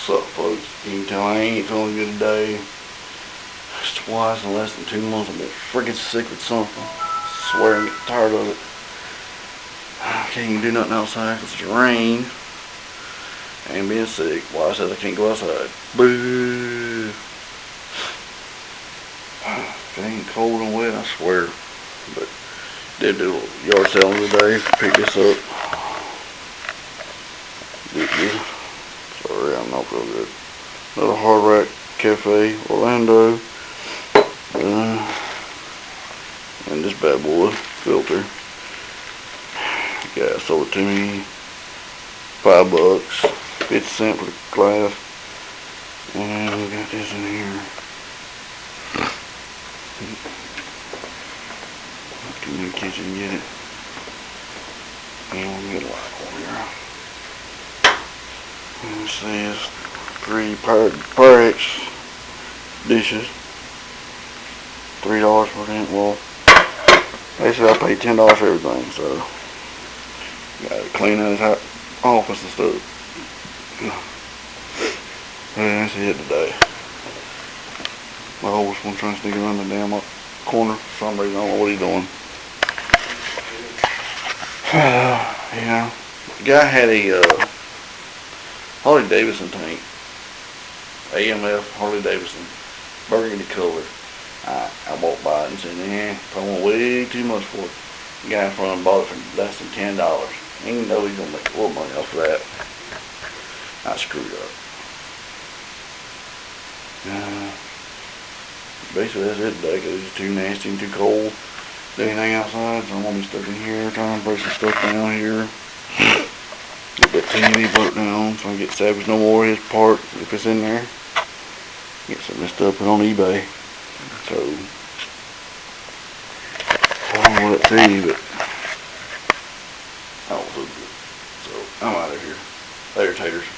What's up, folks? You can tell I ain't feeling good today. It's twice in less than 2 months. I've been freaking sick with something. I swear I'm getting tired of it. I can't even do nothing outside because it's rain. I ain't being sick. Why I said I can't go outside. Boo! If it ain't cold and wet, I swear. But did do a little yard selling today. Pick this up. Sorry, I'm not real good. Another Hard Rock Cafe, Orlando. And this bad boy filter. Guy sold it to me. $5, 50 cents for the glass. And we got this in here. Come in the kitchen and get it. And we'll get a light on here. And it says 3 Pyrex dishes. $3 for them. Well, they said I paid $10 for everything, so gotta clean out his office and stuff. And that's it today. My oldest one trying to sneak around the damn corner for some reason. I don't know what he's doing. Yeah, the guy had a Harley Davidson tank. AMF Harley Davidson, burgundy color. I walked by it and said, "Man, I want way too much for it." The guy in front of him bought it for less than $10. He didn't know he's gonna make a little money off of that. I screwed up. Basically that's it today because it's too nasty and too cold to do anything outside, so I'm gonna be stuck in here trying to break some stuff down here. Get that TV broke down so I can get Savage No More his part if it's in there. Get some of this stuff put on eBay. So I don't know what to tell you, but I don't feel good. So I'm out of here. Later, taters.